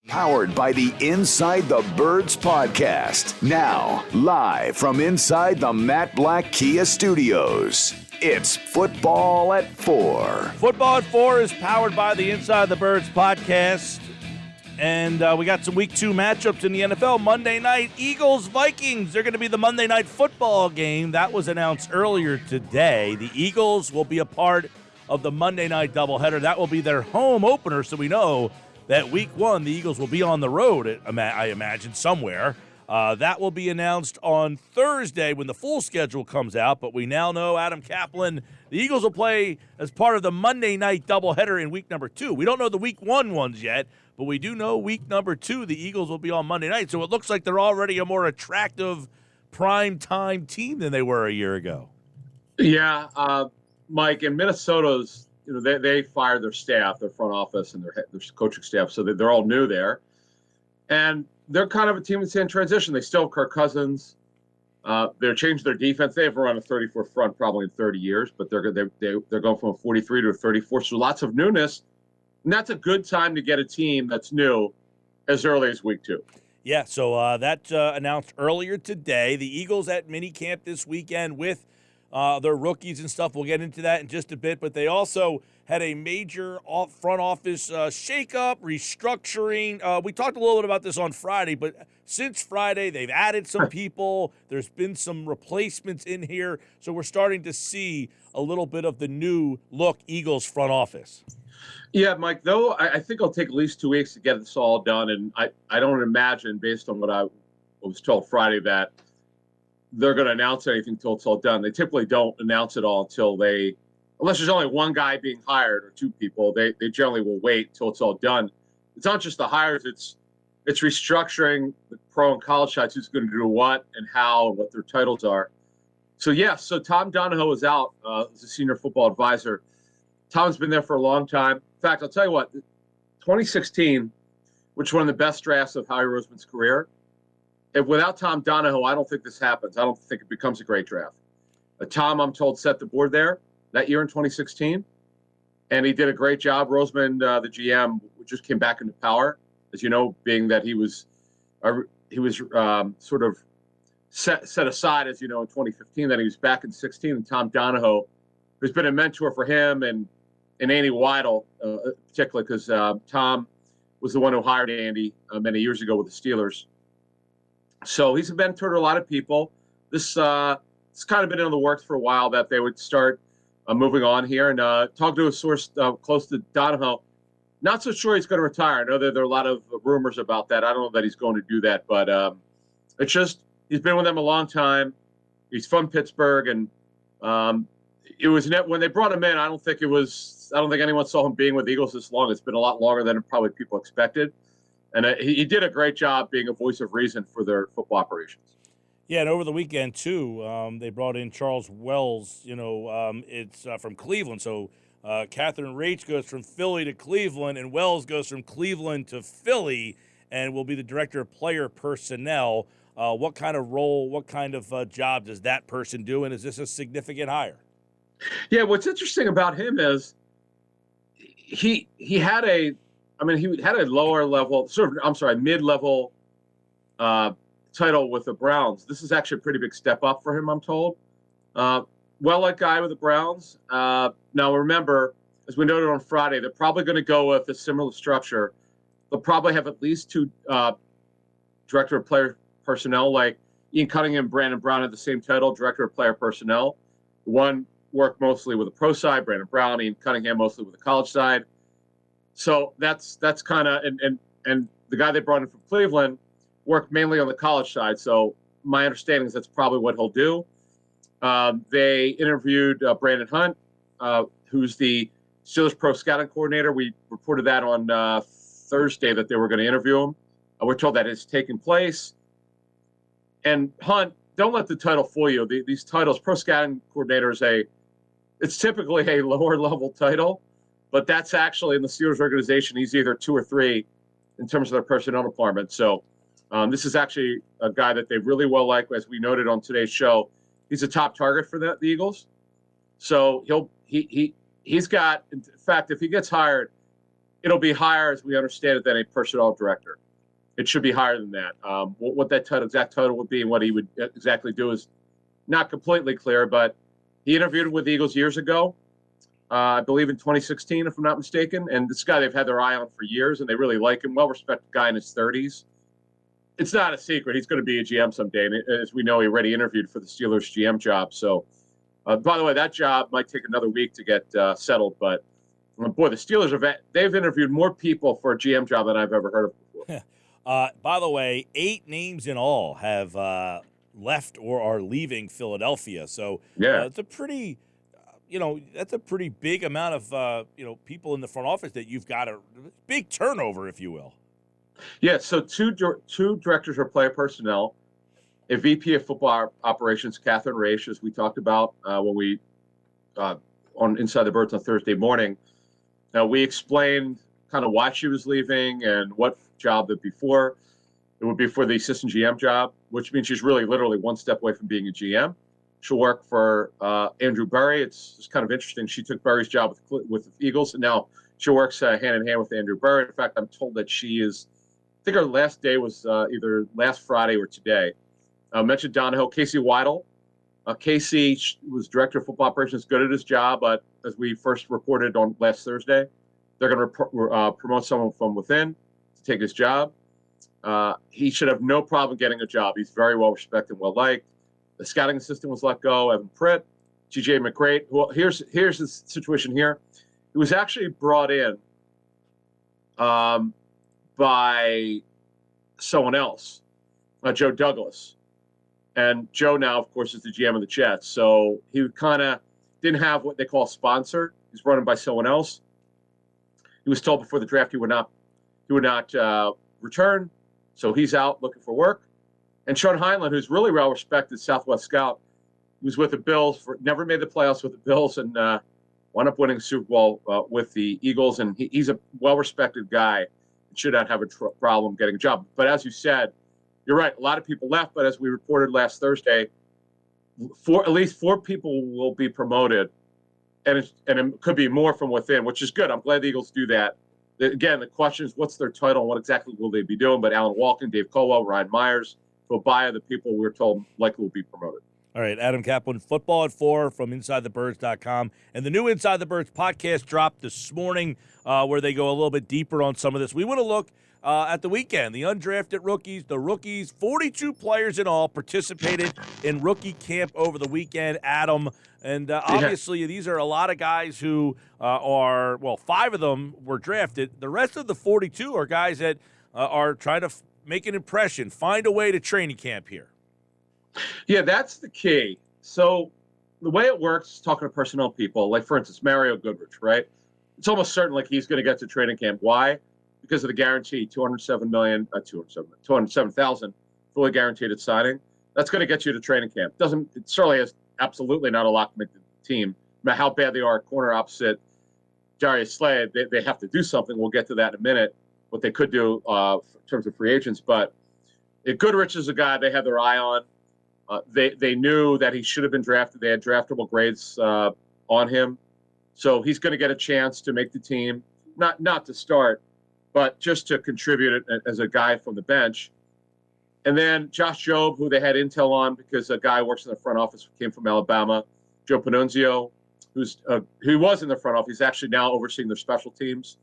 Powered by the Inside the Birds podcast. Now, live from inside the Matt Black Kia Studios. It's Football at 4. Football at 4 is powered by the Inside the Birds podcast. And we got some Week 2 matchups in the NFL. Monday night, Eagles-Vikings. They're going to be the Monday night football game. That was announced earlier today. The Eagles will be a part of the Monday night doubleheader. That will be their home opener, so we know that Week 1, the Eagles will be on the road, I imagine, somewhere. That will be announced on Thursday when the full schedule comes out, but we now know, Adam Caplan, the Eagles will play as part of the Monday night doubleheader in Week number 2. We don't know the Week 1 ones yet, but we do know Week number 2, the Eagles will be on Monday night, so it looks like they're already a more attractive prime-time team than they were a year ago. Yeah, Mike, in Minnesota's, they fired their staff, their front office, and their coaching staff, so they're all new there. And they're kind of a team that's in transition. They still have Kirk Cousins. They're changing their defense. They haven't run a 34 front probably in 30 years, but they're going from a 43 to a 34, so lots of newness. And that's a good time to get a team that's new as early as Week 2. Yeah, so that announced earlier today. The Eagles at minicamp this weekend with their rookies and stuff. We'll get into that in just a bit, but they also had a major front office shakeup, restructuring. We talked a little bit about this on Friday, but since Friday, they've added some people. There's been some replacements in here, so we're starting to see a little bit of the new look Eagles front office. Yeah, Mike, though, I think it'll take at least 2 weeks to get this all done, and I don't imagine, based on what I was told Friday, that they're going to announce anything until it's all done. They typically don't announce it all until unless there's only one guy being hired or two people, they generally will wait until it's all done. It's not just the hires, it's restructuring the pro and college sides, who's going to do what and how and what their titles are. So, so Tom Donahoe is out as a senior football advisor. Tom's been there for a long time. In fact, I'll tell you what, 2016, which was one of the best drafts of Howie Roseman's career, without Tom Donahoe, I don't think this happens. I don't think it becomes a great draft. Tom, I'm told, set the board there that year in 2016, and he did a great job. Roseman, the GM, just came back into power, as you know, being that he was sort of set aside, as you know, in 2015. Then he was back in 16, and Tom Donahoe, who's been a mentor for him and Andy Weidel, particularly because Tom was the one who hired Andy many years ago with the Steelers. So he's a mentor to a lot of people. It's kind of been in the works for a while that they would start moving on here. And talking to a source close to Donahoe, not so sure he's going to retire. I know that there are a lot of rumors about that. I don't know that he's going to do that, but it's just he's been with them a long time. He's from Pittsburgh, and it was when they brought him in. I don't think anyone saw him being with the Eagles this long. It's been a lot longer than probably people expected. And he did a great job being a voice of reason for their football operations. Yeah, and over the weekend, too, they brought in Charles Wells. It's from Cleveland. So Catherine Rach goes from Philly to Cleveland, and Wells goes from Cleveland to Philly and will be the director of player personnel. What kind of role, what kind of job does that person do, and is this a significant hire? Yeah, what's interesting about him is he had a lower level, mid-level title with the Browns. This is actually a pretty big step up for him, I'm told. Well-liked guy with the Browns. Now, remember, as we noted on Friday, they're probably going to go with a similar structure. They'll probably have at least two director of player personnel, like Ian Cunningham and Brandon Brown had the same title, director of player personnel. One worked mostly with the pro side, Brandon Brown, Ian Cunningham mostly with the college side. So that's kind of and the guy they brought in from Cleveland worked mainly on the college side. So my understanding is that's probably what he'll do. They interviewed Brandon Hunt, who's the Steelers pro scouting coordinator. We reported that on Thursday that they were going to interview him. We're told that it's taken place. And Hunt, don't let the title fool you. These titles, pro scouting coordinator, it's typically a lower level title, but that's actually in the Steelers organization. He's either 2 or 3 in terms of their personnel department. So this is actually a guy that they really well like, as we noted on today's show. He's a top target for the Eagles. So he's got, in fact, if he gets hired, it'll be higher, as we understand it, than a personnel director. It should be higher than that. What that exact title would be and what he would exactly do is not completely clear, but he interviewed with the Eagles years ago, I believe in 2016, if I'm not mistaken. And this guy they've had their eye on for years, and they really like him. Well-respected guy in his 30s. It's not a secret. He's going to be a GM someday. And as we know, he already interviewed for the Steelers GM job. So, by the way, that job might take another week to get settled. But, boy, the Steelers, they've interviewed more people for a GM job than I've ever heard of before. By the way, 8 names in all have left or are leaving Philadelphia. So it's a pretty, that's a pretty big amount of, people in the front office that you've got a big turnover, if you will. Yeah, so two directors of player personnel, a VP of football operations, Catherine Raish, as we talked about when we on Inside the Birds on Thursday morning. We explained kind of why she was leaving and what job that before. It would be for the assistant GM job, which means she's really literally one step away from being a GM. She'll work for Andrew Berry. It's just kind of interesting. She took Berry's job with the Eagles, and now she works hand in hand with Andrew Berry. In fact, I'm told that she is. I think her last day was either last Friday or today. I mentioned Donahoe, Casey Weidel. Casey was director of football operations, good at his job, but as we first reported on last Thursday, they're going to promote someone from within to take his job. He should have no problem getting a job. He's very well respected and well liked. The scouting assistant was let go, Evan Pritt. TJ McGrate. Well, here's the situation here. He was actually brought in by someone else, Joe Douglas. And Joe now, of course, is the GM of the Jets. So he kind of didn't have what they call a sponsor. He's running by someone else. He was told before the draft he would not return. So he's out looking for work. And Sean Heinlein, who's really well-respected Southwest scout, he was with the Bills, never made the playoffs with the Bills, and wound up winning the Super Bowl with the Eagles. And he's a well-respected guy. Should not have a problem getting a job. But as you said, you're right. A lot of people left, but as we reported last Thursday, at least 4 people will be promoted, and it could be more from within, which is good. I'm glad the Eagles do that. Again, the question is, what's their title and what exactly will they be doing? But Alan Walken, Dave Colwell, Ryan Myers, Tobiah, the people we're told likely will be promoted. All right, Adam Caplan, Football at 4 from InsideTheBirds.com. And the new Inside the Birds podcast dropped this morning where they go a little bit deeper on some of this. We want to look at the weekend. The undrafted rookies, the rookies, 42 players in all participated in rookie camp over the weekend, Adam. And obviously these are a lot of guys who 5 of them were drafted. The rest of the 42 are guys that are trying to make an impression, find a way to training camp here. Yeah, that's the key. So the way it works, talking to personnel people, like, for instance, Mario Goodrich, right? It's almost certain like he's going to get to training camp. Why? Because of the guarantee, $207,000 fully guaranteed at signing. That's going to get you to training camp. It certainly has absolutely not a lot to make the team. No matter how bad they are at corner opposite Darius Slay, they have to do something. We'll get to that in a minute, what they could do in terms of free agents. But Goodrich is a guy they had their eye on. They knew that he should have been drafted. They had draftable grades on him. So he's going to get a chance to make the team, not to start, but just to contribute as a guy from the bench. And then Josh Jobe, who they had intel on because a guy works in the front office who came from Alabama, Joe Panunzio, who was in the front office. He's actually now overseeing their special teams.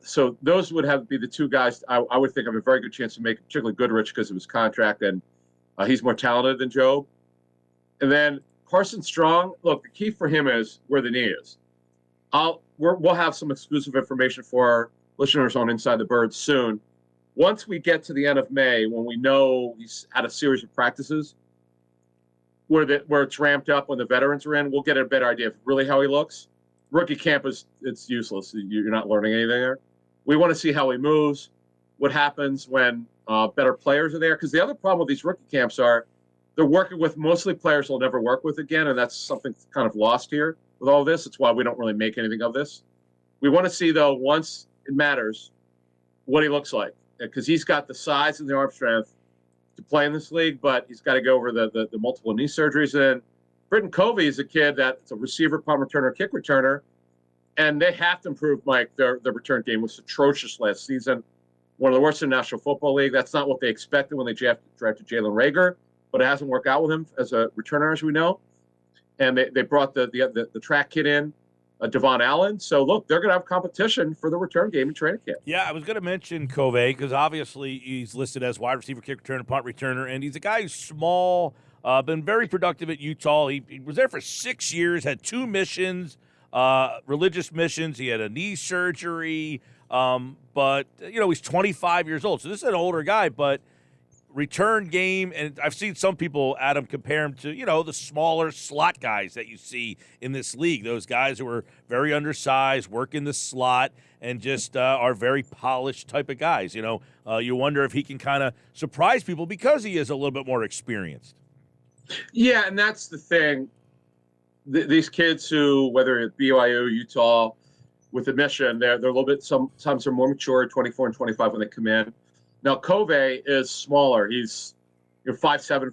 So those would be the 2 guys I would think have a very good chance to make, particularly Goodrich because of his contract, and he's more talented than Jobe. And then Carson Strong, look, the key for him is where the knee is. We'll have some exclusive information for our listeners on Inside the Birds soon. Once we get to the end of May, when we know he's had a series of practices where it's ramped up when the veterans are in, we'll get a better idea of really how he looks. Rookie camp it's useless. You're not learning anything there. We want to see how he moves, what happens when better players are there. Because the other problem with these rookie camps are they're working with mostly players they'll never work with again, and that's something kind of lost here with all this. It's why we don't really make anything of this. We want to see, though, once it matters, what he looks like. Because he's got the size and the arm strength to play in this league, but he's got to go over the multiple knee surgeries. And Britton Covey is a kid that's a receiver, punt returner, kick returner. And they have to improve, Mike. Their return game was atrocious last season. One of the worst in the National Football League. That's not what they expected when they drafted Jalen Reagor, but it hasn't worked out with him as a returner, as we know. And they brought the track kid in, Devon Allen. So, look, they're going to have competition for the return game in training camp. Yeah, I was going to mention Covey because obviously he's listed as wide receiver, kick returner, punt returner, and he's a guy who's small, been very productive at Utah. He was there for 6 years, had 2 missions, religious missions. He had a knee surgery, but, he's 25 years old. So this is an older guy, but return game, and I've seen some people, Adam, compare him to, the smaller slot guys that you see in this league. Those guys who are very undersized, work in the slot, and just are very polished type of guys. You wonder if he can kind of surprise people because he is a little bit more experienced. Yeah, and that's the thing. These kids who, whether it's BYU, Utah, with a mission, they're a little bit, sometimes they're more mature, 24 and 25 when they come in. Now, Covey is smaller. He's 170,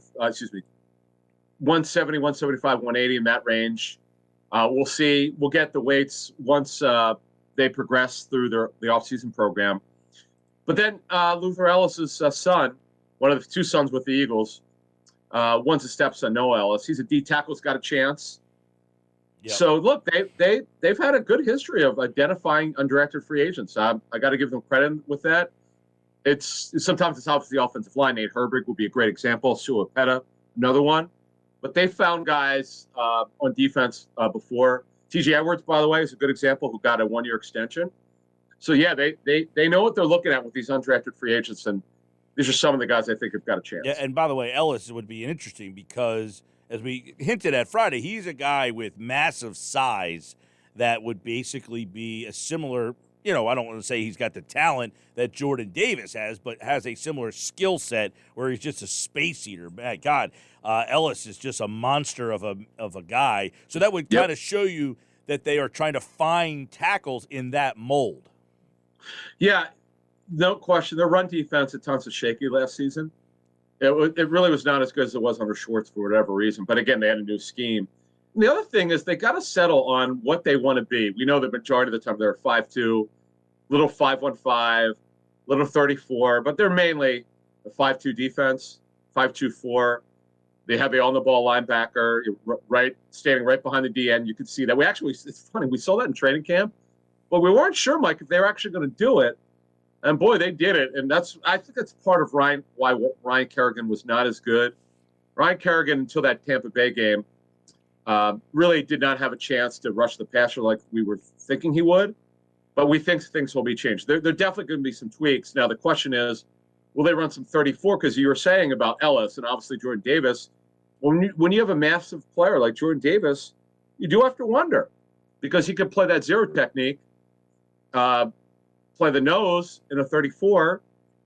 175, 180 in that range. We'll see. We'll get the weights once they progress through the offseason program. But then Luther Ellis's son, one of the 2 sons with the Eagles, one's a stepson, Noah Ellis. He's a D tackle, has got a chance. Yep. So, look, they've had a good history of identifying undrafted free agents. I got to give them credit with that. Sometimes it's obviously the offensive line. Nate Herbig would be a great example. Sua Peta, another one. But they found guys on defense before. T.J. Edwards, by the way, is a good example who got a 1-year extension. So, yeah, they know what they're looking at with these undrafted free agents, and these are some of the guys I think have got a chance. Yeah, and by the way, Ellis would be interesting because, as we hinted at Friday, he's a guy with massive size that would basically be a similar – I don't want to say he's got the talent that Jordan Davis has, but has a similar skill set where he's just a space eater. My God, Ellis is just a monster of a guy. So that would kind of show you that they are trying to find tackles in that mold. Yeah, no question. Their run defense at times was shaky last season. It really was not as good as it was under Schwartz for whatever reason. But again, they had a new scheme. And the other thing is they got to settle on what they want to be. We know the majority of the time they're 5'2", little 5'15", little 34, but they're mainly a 5'2" defense, 5'2", They have a on-the-ball linebacker standing right behind the DN. You can see that. It's funny, we saw that in training camp, but we weren't sure, Mike, if they were actually going to do it. And boy, they did it. And I think that's part of why Ryan Kerrigan was not as good. Ryan Kerrigan, until that Tampa Bay game, really did not have a chance to rush the passer like we were thinking he would, but we think things will be changed. There definitely going to be some tweaks. Now, the question is, will they run some 34? Because you were saying about Ellis and obviously Jordan Davis, when you have a massive player like Jordan Davis, you do have to wonder because he could play that zero technique, play the nose in a 34.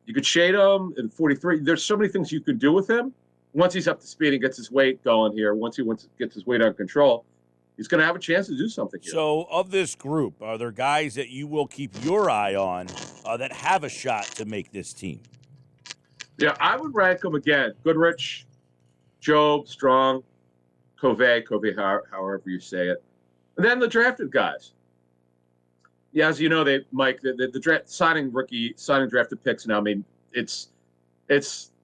You could shade him in 43. There's so many things you could do with him. Once he's up to speed and gets his weight going here, once he gets his weight under control, he's going to have a chance to do something here. So, of this group, are there guys that you will keep your eye on that have a shot to make this team? Yeah, I would rank them again. Goodrich, Jobe, Strong, Covey, however you say it. And then the drafted guys. Yeah, as you know, the signing drafted picks now, I mean, it's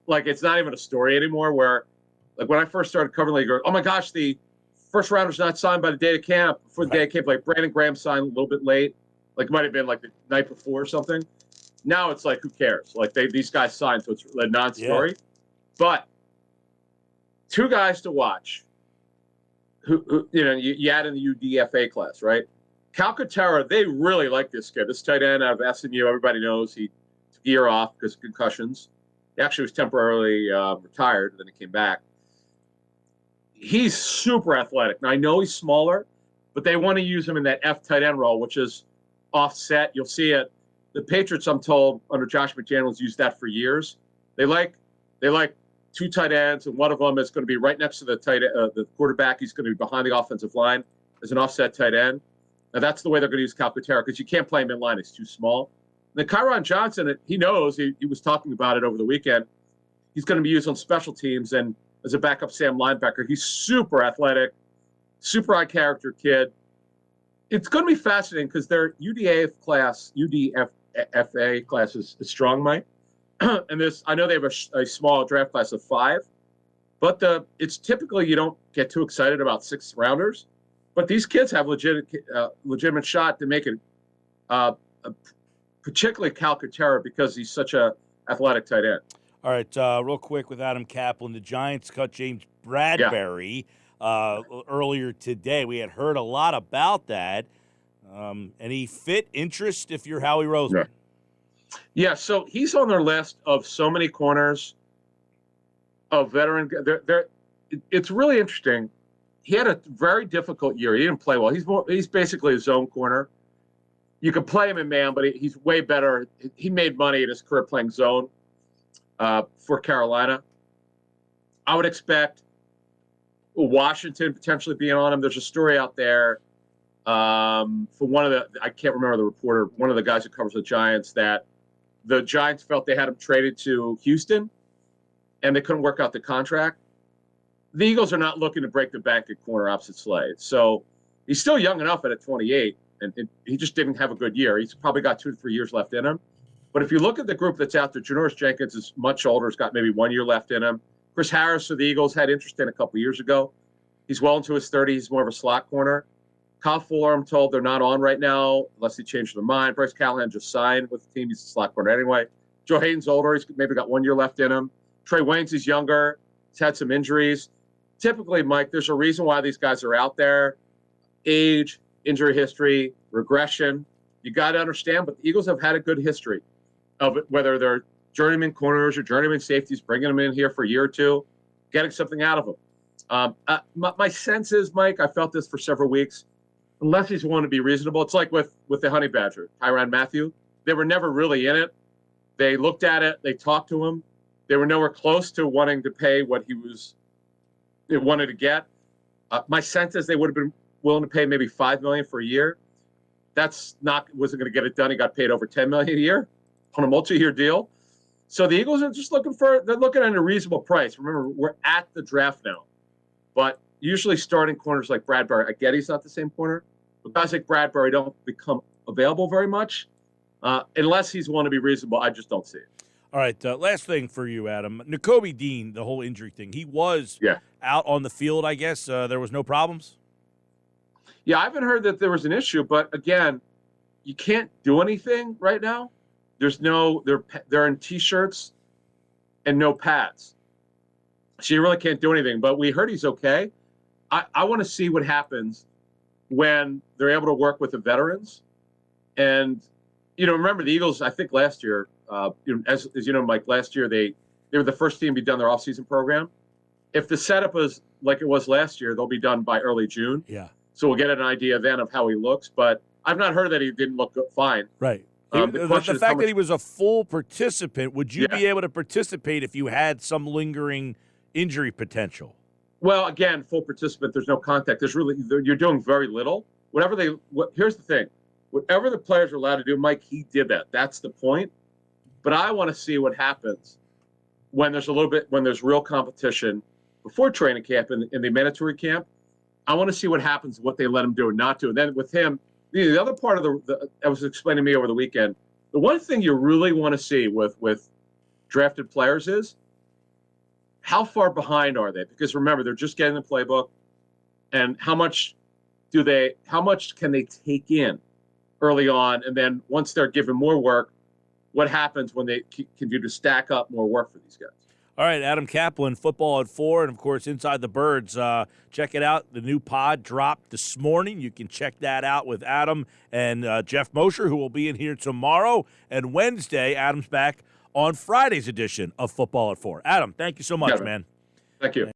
like it's not even a story anymore where, like when I first started covering the league, oh my gosh, the first rounder's not signed by the day of camp. Before the day of camp, like Brandon Graham signed a little bit late. Like it might have been like the night before or something. Now it's like, who cares? Like these guys signed, so it's a non-story. Yeah. But 2 guys to watch who you add in the UDFA class, right? Calcaterra, they really like this kid. This tight end out of SMU, everybody knows he took a year off because of concussions. He actually was temporarily retired, then he came back. He's super athletic. Now, I know he's smaller, but they want to use him in that F tight end role, which is offset. You'll see it. The Patriots, I'm told, under Josh McDaniels, used that for years. They like 2 tight ends, and one of them is going to be right next to the quarterback. He's going to be behind the offensive line as an offset tight end. Now, that's the way they're going to use Calcaterra because you can't play him in line. He's too small. And then Kyron Johnson, he knows, he was talking about it over the weekend. He's going to be used on special teams and as a backup Sam linebacker. He's super athletic, super high character kid. It's going to be fascinating because their UDFA class is strong, Mike. And I know they have a small draft class of 5, but it's typically you don't get too excited about 6 rounders, but these kids have legitimate shot to make it, particularly Calcaterra because he's such a athletic tight end. All right, real quick with Adam Caplan, the Giants cut James Bradbury earlier today. We had heard a lot about that. Any fit interest if you're Howie Roseman? Yeah, so he's on their list of so many corners of veteran. It's really interesting. He had a very difficult year. He didn't play well. He's basically a zone corner. You can play him in man, but he's way better. He made money in his career playing zone for Carolina. I would expect Washington potentially being on him. There's a story out there from I can't remember the reporter, one of the guys who covers the Giants, that the Giants felt they had him traded to Houston and they couldn't work out the contract. The Eagles are not looking to break the bank at corner opposite Slade. So he's still young enough at 28, and he just didn't have a good year. He's probably got 2 to 3 years left in him. But if you look at the group that's out there, Janoris Jenkins is much older. He's got maybe 1 year left in him. Chris Harris for the Eagles had interest in a couple years ago. He's well into his 30s. He's more of a slot corner. Kyle Fuller, I'm told they're not on right now unless they change their mind. Bryce Callahan just signed with the team. He's a slot corner anyway. Joe Hayden's older. He's maybe got 1 year left in him. Trey Waynes is younger. He's had some injuries. Typically, Mike, there's a reason why these guys are out there. Age, injury history, regression. You got to understand, but the Eagles have had a good history of it, whether they're journeyman corners or journeyman safeties, bringing them in here for a year or two, getting something out of them. My sense is, Mike, I felt this for several weeks, unless he's willing to be reasonable. It's like with the Honey Badger, Tyrann Mathieu. They were never really in it. They looked at it. They talked to him. They were nowhere close to wanting to pay what they wanted to get. My sense is they would have been willing to pay maybe $5 million for a year. Wasn't going to get it done. He got paid over $10 million a year on a multi-year deal. So the Eagles are just they're looking at a reasonable price. Remember, we're at the draft now, but usually starting corners like Bradbury, I get he's not the same corner, but guys like Bradbury don't become available very much unless he's willing to be reasonable. I just don't see it. All right, last thing for you, Adam. Nekobi Dean, the whole injury thing, he was out on the field, I guess. There was no problems? Yeah, I haven't heard that there was an issue, but again, you can't do anything right now. They're in T-shirts and no pads. So you really can't do anything, but we heard he's okay. I want to see what happens when they're able to work with the veterans. And, remember the Eagles, I think last year, as you know, Mike, last year they were the first team to be done their offseason program. If the setup was like it was last year, they'll be done by early June. Yeah. So we'll get an idea then of how he looks. But I've not heard that he didn't look fine. Right. The fact that he was a full participant, would you be able to participate if you had some lingering injury potential? Well, again, full participant, there's no contact. You're doing very little. Here's the thing. Whatever the players are allowed to do, Mike, he did that. That's the point. But I want to see what happens when there's real competition before training camp in the mandatory camp. I want to see what happens, what they let him do and not do. And then with him, the other part of I was explaining to me over the weekend, the one thing you really want to see with drafted players is how far behind are they? Because remember, they're just getting the playbook, and how much can they take in early on? And then once they're given more work, what happens when they can do to stack up more work for these guys? All right, Adam Caplan, Football at 4, and, of course, Inside the Birds. Check it out. The new pod dropped this morning. You can check that out with Adam and Jeff Mosher, who will be in here tomorrow. And Wednesday, Adam's back on Friday's edition of Football at 4. Adam, thank you so much, man. Thank you.